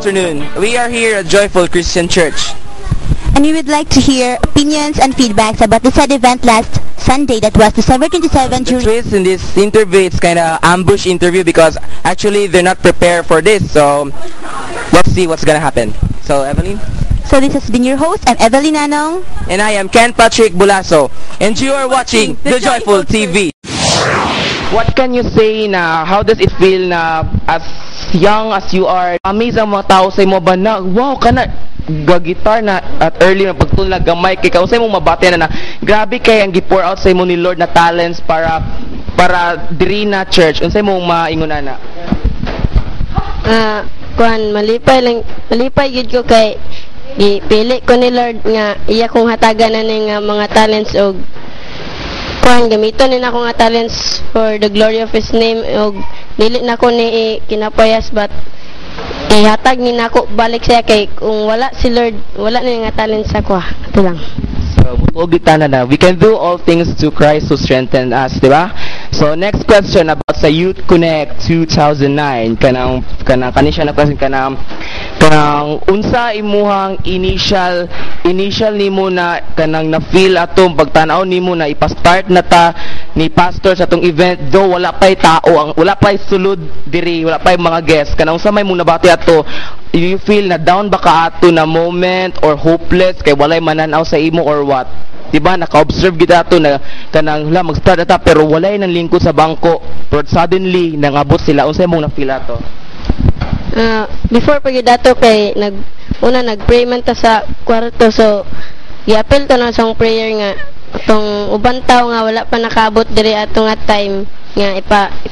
afternoon. We are here at Joyful Christian Church. And we would like to hear opinions and feedbacks about the said event last Sunday, that was December 27. The twist in this interview, it's kind of ambush interview because actually they're not prepared for this. So let's see what's gonna happen. So Evelyn? So this has been your host. I'm Evelyn Anong. And I am Ken Patrick Bulaso. And you are watching The Joyful TV. What can you say na how does it feel na as young as you are, amazed ang mga tao sa imo ba na wow ka na gagitar na at early na pagtulog gamay kay kausay mo mabati na grabe kay ang gi-pour out sa imo ni Lord na talents para diri na church unsay mo maingon ana? Malipay gid ko kay gipili ko ni Lord nga iya kong hatagan na ning mga talents og gamiton ni ako nga talents for the glory of His name og dili na ko ni kinapayas but ihatag ni nako balik siya kay kung wala si Lord wala ni nga talents ako ito lang. So butog na we can do all things to Christ who strengthened us, di ba? So next question about sa Youth Connect 2009 kanang kanisya na question kanang unsa imuhang initial nimo na kanang na feel atong pagtan-aw nimo na ipa-start na ta ni pastor sa atong event do wala pay tao wala pay sulod diri wala pay mga guests kanang unsa may mong nabati ato you feel na down ba ka ato na moment or hopeless kay walay mananaw sa imo or what? Diba naka-observe gid ato na kanang mag-start ata pero walay nang lingkod sa bangko but suddenly nangabot sila unsay mong na-feel ato? Before pag dato kay nag-pray man ta sa kwarto so i-appeal ta na sa prayer nga atong uban tawo nga wala pa nakaabot diri ato nga time nga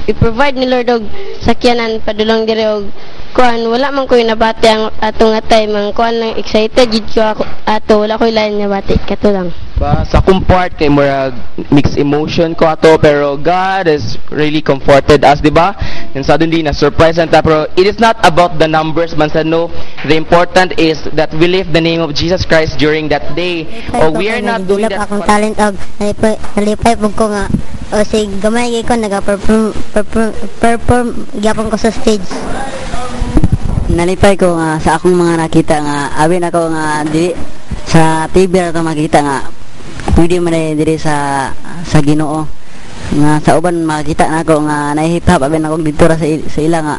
i-provide ni Lord og sakyanan padulong diri og kuan wala man ko nabati ang ato nga time ang kuan lang excited gid ko ako ato wala ko lain nabati kato lang ba sa part kay murag mixed emotion ko ato pero God has really comforted us, di ba? And suddenly na surprise anta pero it is not about the numbers man sa no, the important is that we lift the name of Jesus Christ during that day or we are not doing that akong talent og nalipay pug ko nga o sig gamay gyud ko perform gyapon ko sa stage. Nalipay ko nga sa akong mga nakita nga abin ako nga di sa TV ra to makita nga pwede man diri sa Ginoo nga sa uban makita nako nga nahihip-hop abin ako dito ra sa ila nga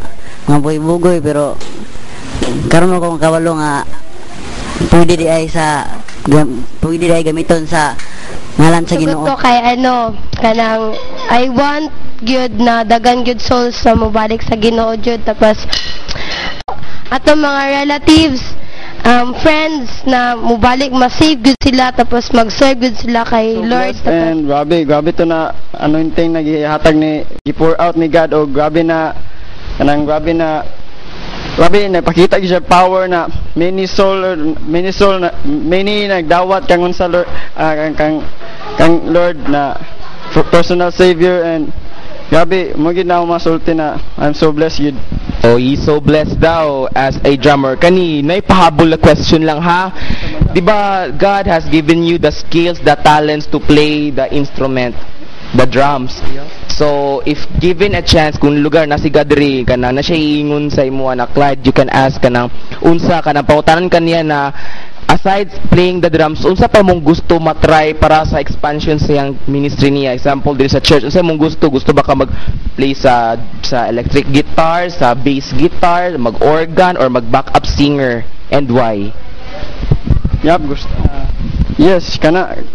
bugoy pero karon ko kawalo nga pwede di ay gamiton sa ngalan sa Ginoo. Ko kay kanang I want gyud na dagan gyud souls na mobalik sa Ginoo gyud tapos ato mga relatives friends na mubalik masave good sila tapos mag-serve good sila kay so Lord and grabe to na anointing nagihatag ni i-pour out ni God o grabe na pakita siya power na many nagdawat kang unsa Lord kang Lord na personal savior and grabe mo gid na masulti na I'm so blessed yun. Oh, he's so blessed daw as a drummer. Kani, naipahabol na question lang ha. Diba, God has given you the skills, the talents to play the instrument, the drums. So, if given a chance, kung lugar na si Gadri, kana na siya iingon sa imo na Clyde, you can ask kanang unsa kanang pautanan kaniya na aside playing the drums, unsa pa mong gusto matry para sa expansion sa yang ministry niya? Example diri sa church, unsa mong gusto ba ka mag-play sa electric guitar, sa bass guitar, mag-organ or mag-backup singer, and why? Yep, gusto. Yes,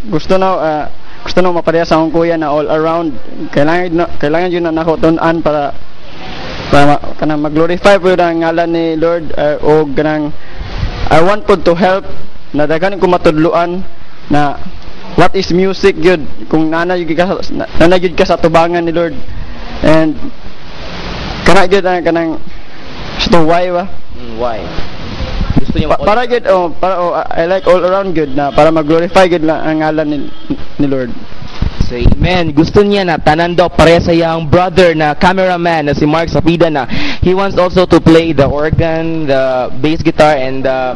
gusto na mapareha sa akong kuya na all around. Kailangan yun na nakotun-an para kanang mag-glorify po ang ngalan ni Lord o kanang I want to help na daghan ko matudluan na what is music good kung nanay gyud ka sa tubangan ni Lord and kana gyud kanang so why ba why gusto niyo para good I like all around good na para mag-glorify good lang ang ngalan ni Lord. So, amen. Gusto niya na tanan daw pareha sa yang brother na cameraman na si Mark Sapida na he wants also to play the organ, the bass guitar and the